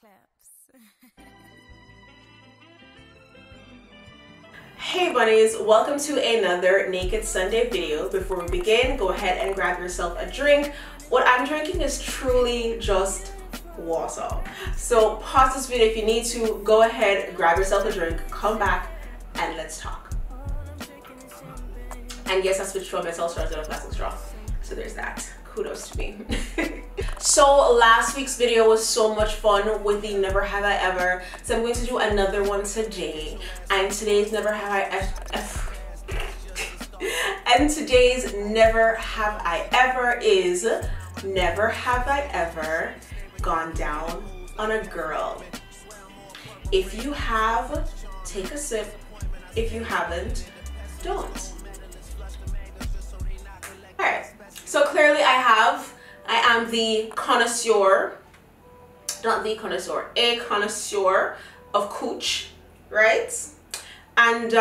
Collabs. Hey bunnies, welcome to another Naked Sunday video. Before we begin, go ahead and grab yourself a drink. What I'm drinking is truly just water. So pause this video if you need to. Go ahead, grab yourself a drink, come back, and let's talk. And yes, I switched to a metal straw instead of plastic straw. So there's that. Kudos to me. So last week's video was so much fun with the Never Have I Ever. So I'm going to do another one today. And today's Never Have I Ever is never have I ever gone down on a girl. If you have, take a sip. If you haven't, don't. Alright, so clearly I am the connoisseur, not the connoisseur, a connoisseur of cooch, right? And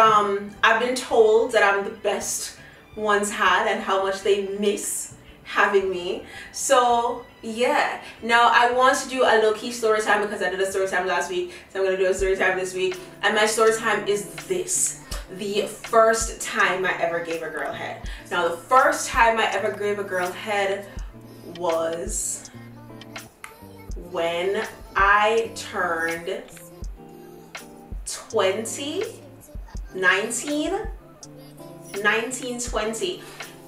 I've been told that I'm the best ones had and how much they miss having me. So yeah, now I want to do a low-key story time because I did a story time last week, so I'm gonna do a story time this week. And my story time is this: the first time I ever gave a girl head. Now the first time I ever gave a girl head was when I turned 20.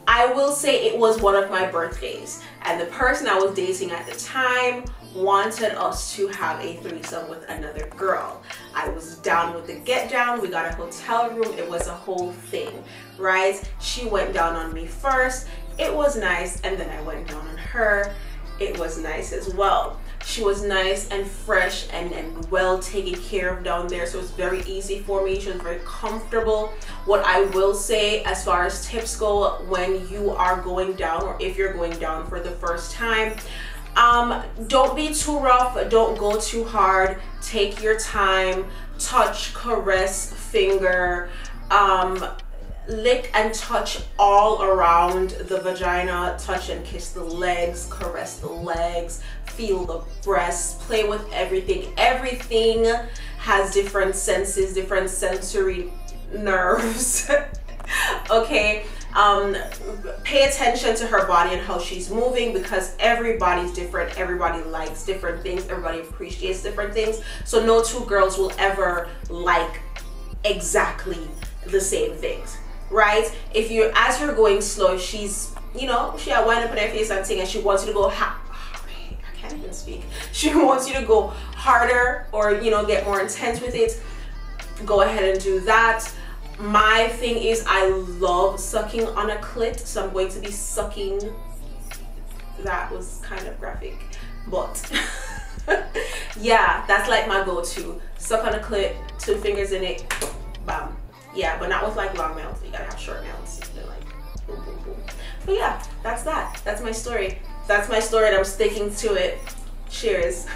I will say it was one of my birthdays, and the person I was dating at the time wanted us to have a threesome with another girl. I was down with the get down. We got a hotel room. It was a whole thing, right? She went down on me first. It was nice, and then I went down on her. It was nice as well. She was nice and fresh and well taken care of down there, so it's very easy for me. She was very comfortable. What I will say as far as tips go when you are going down, or if you're going down for the first time, don't be too rough, don't go too hard. Take your time, touch, caress, finger, lick and touch all around the vagina, touch and kiss the legs, caress the legs, feel the breasts, play with everything. Everything has different senses, different sensory nerves. Okay, pay attention to her body and how she's moving, because everybody's different. Everybody likes different things, everybody appreciates different things, so no two girls will ever like exactly the same things, right? If you, as you're going slow, she's, you know, she had wind up in her face and thing, and she wants you to go I can't even speak. She wants you to go harder, or, you know, get more intense with it. Go ahead and do that. My thing is, I love sucking on a clit, so I'm going to be sucking. That was kind of graphic, but yeah, that's like my go-to. Suck on a clit, 2 fingers in it, bam. Yeah, but not with like long nails. You gotta have short nails. They're like boom, boom, boom. But yeah, that's that. That's my story. That's my story, and I'm sticking to it. Cheers.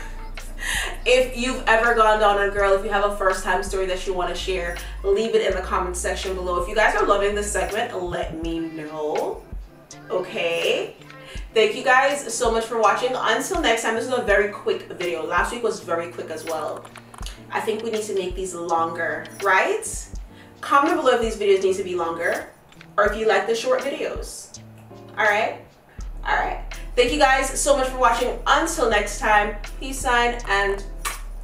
If you've ever gone down on a girl, if you have a first time story that you want to share, leave it in the comment section below. If you guys are loving this segment, let me know. Okay, thank you guys so much for watching. Until next time, this is a very quick video. Last week was very quick as well. I think we need to make these longer, right? Comment below if these videos need to be longer, or if you like the short videos. All right. Thank you guys so much for watching. Until next time, peace sign and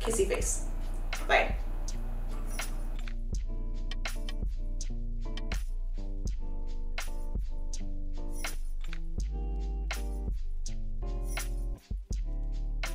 kissy face. Bye.